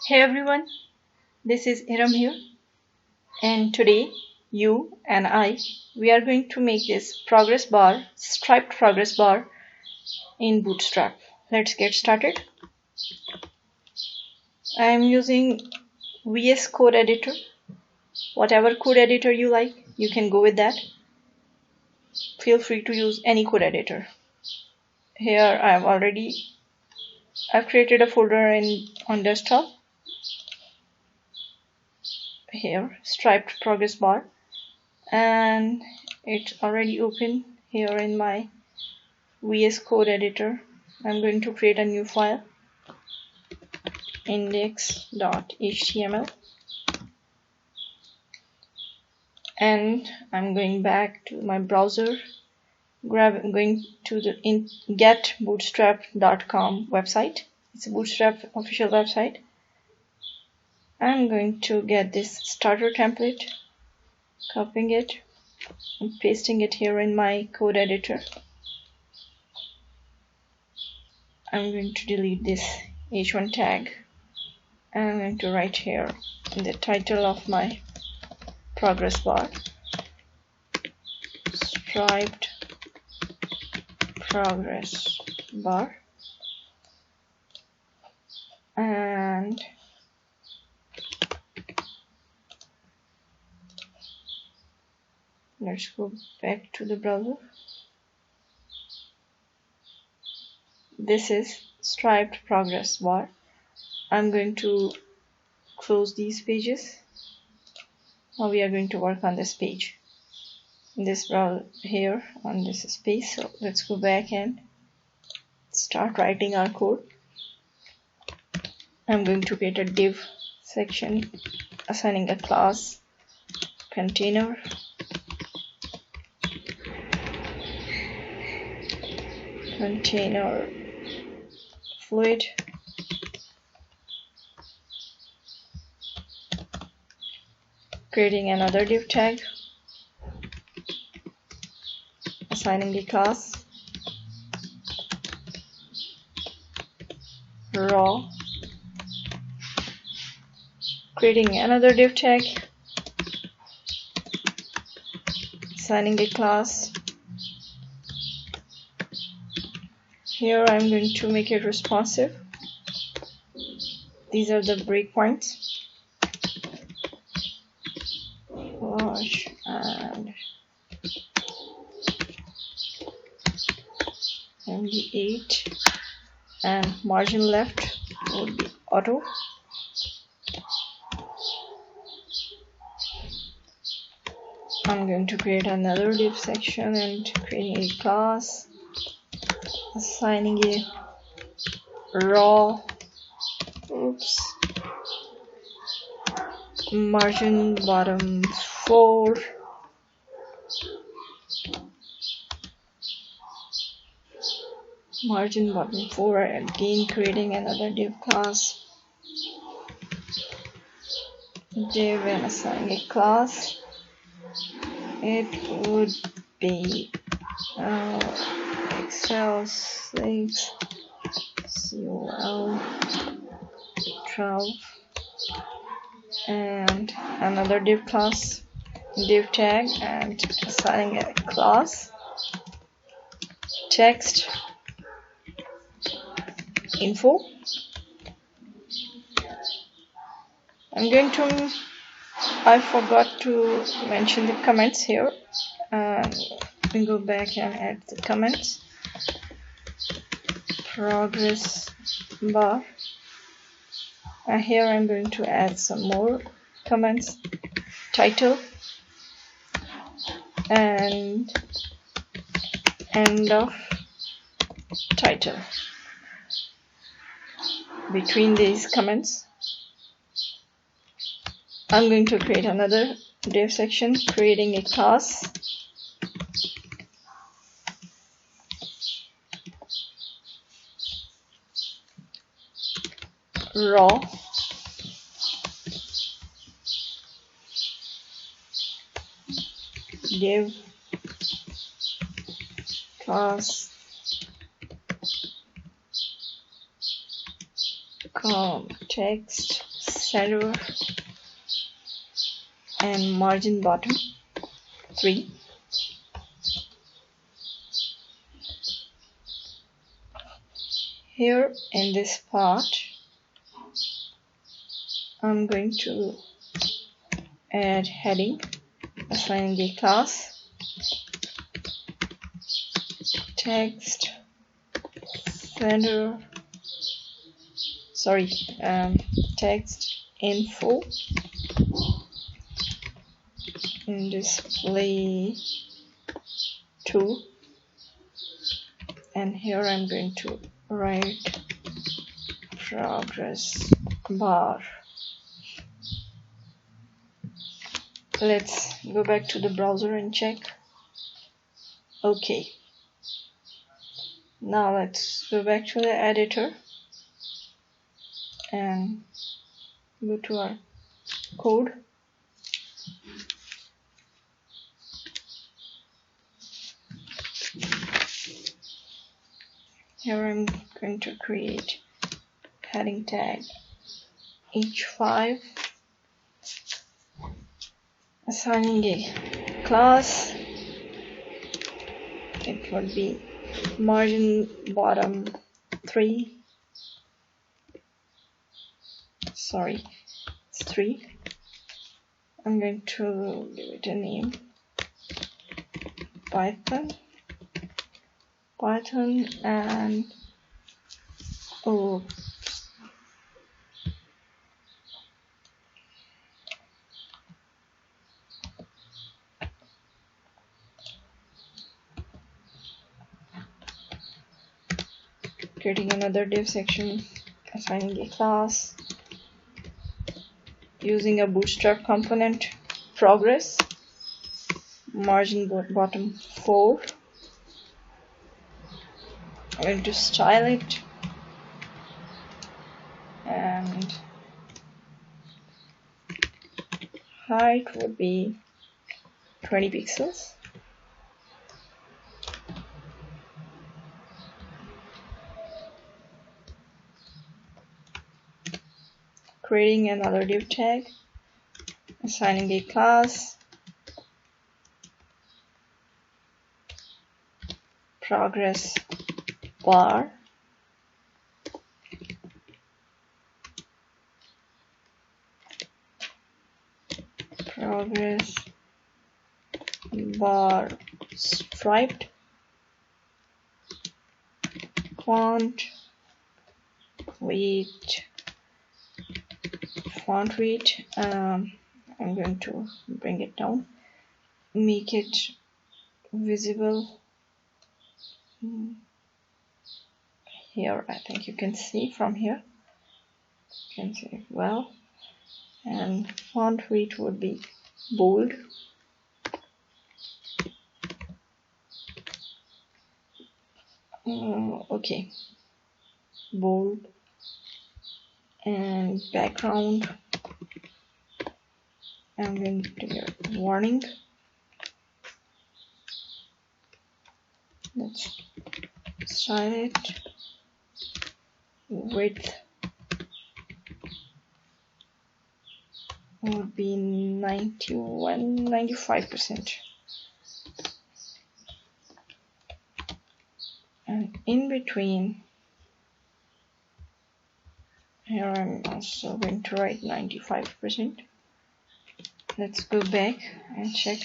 Hey everyone, this is Iram here, and today you and we are going to make this progress bar, striped progress bar in Bootstrap. Let's get started. I am using VS Code Editor. Whatever code editor you like, you can go with that. Feel free to use any code editor. Here I've created a folder on desktop. Here, striped progress bar, and it's already open here in my VS Code editor. I'm going to create a new file, index.html, and I'm going back to my browser, going to the getbootstrap.com website. It's a Bootstrap official website. I'm going to get this starter template, copying it and pasting it here in my code editor. I'm going to delete this h1 tag. I'm going to write here in the title of my progress bar, striped progress bar, and let's go back to the browser. This is striped progress bar. I'm going to close these pages. Now we are going to work on this page. This browser here on this space. So let's go back and start writing our code. I'm going to create a div section, assigning a class container, fluid, creating another div tag, assigning a class raw, creating another div tag, assigning a class. Here I'm going to make it responsive. These are the breakpoints. Wash and MD8 and margin left would be auto. I'm going to create another div section and creating a class, assigning a raw, margin bottom 4, margin bottom 4, again creating another div class, div, and assigning a class. It would be Excel 6 COL 12, and another div class, div tag, and assigning a class text info. I forgot to mention the comments here. We go back and add the comments. Progress bar. Here I'm going to add some more comments. Title and end of title. Between these comments, I'm going to create another div section, creating a class raw, div class text center and margin bottom 3. Here in this part, I'm going to add heading, assigning a class, text, center, text info, and display 2, and here I'm going to write progress bar. Let's go back to the browser and check. Okay. Now let's go back to the editor and go to our code. Here I'm going to create heading tag h5, assigning a class. It would be margin bottom 3. Sorry, it's 3. I'm going to give it a name, Python, and creating another div section, assigning a class, using a Bootstrap component, progress, margin bottom 4. I'm going to style it, and height would be 20 pixels. Creating another div tag, assigning a class, progress bar, progress bar striped, font weight, I'm going to bring it down, make it visible here. I think you can see from here, you can see it well, and font weight would be bold. Okay, bold, and background, I'm going to give warning. Let's style it. Width would be 95%. And in between, here I'm also going to write 95%. Let's go back and check.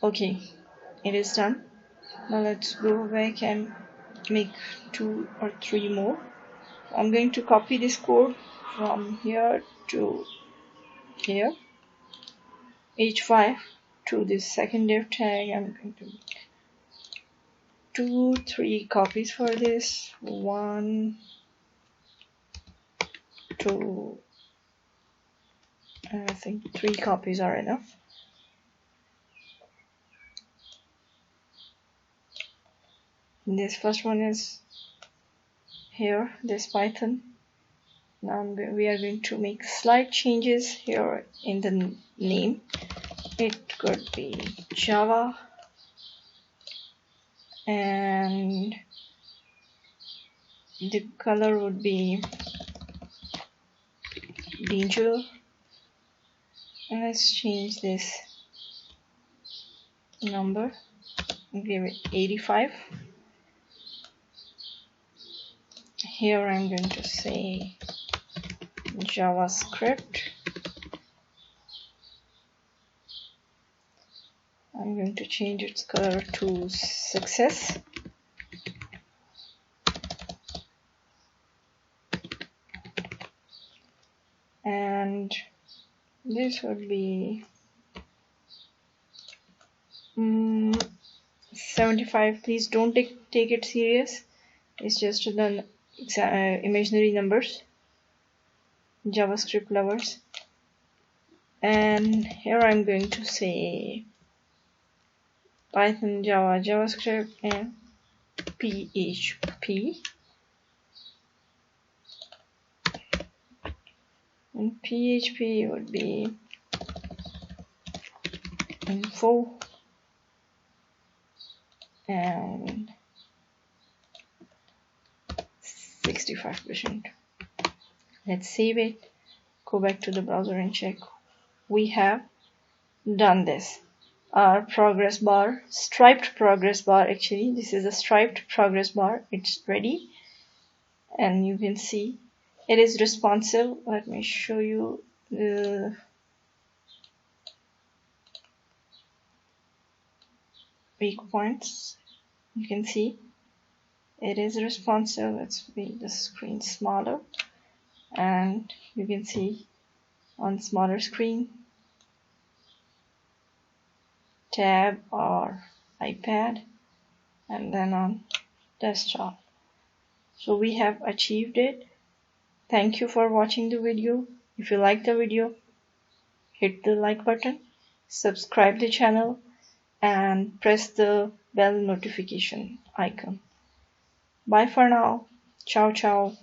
Okay, it is done. Now let's go back and make 2 or 3 more. I'm going to copy this code from here to here, h5 to this second div tag. I'm going to make 2, 3 copies for this. 1, 2, I think 3 copies are enough. This first one is here, this Python. Now we are going to make slight changes here in the name. It could be Java, and the color would be danger. And let's change this number and give it 85. Here I'm going to say JavaScript. I'm going to change its color to success. And this would be 75. Please don't take it serious. It's just the imaginary numbers, JavaScript lovers. And here I'm going to say Python, Java, JavaScript, and PHP. And PHP would be info and 65%. Let's save it, go back to the browser and check. We have done this. Our progress bar, striped progress bar, actually this is a striped progress bar. It's ready and you can see it is responsive. Let me show you the weak points. You can see it is responsive. Let's make the screen smaller and you can see on smaller screen, tab or iPad, and then on desktop. So we have achieved it. Thank you for watching the video. If you like the video, hit the like button, subscribe the channel, and press the bell notification icon. Bye for now. Ciao ciao.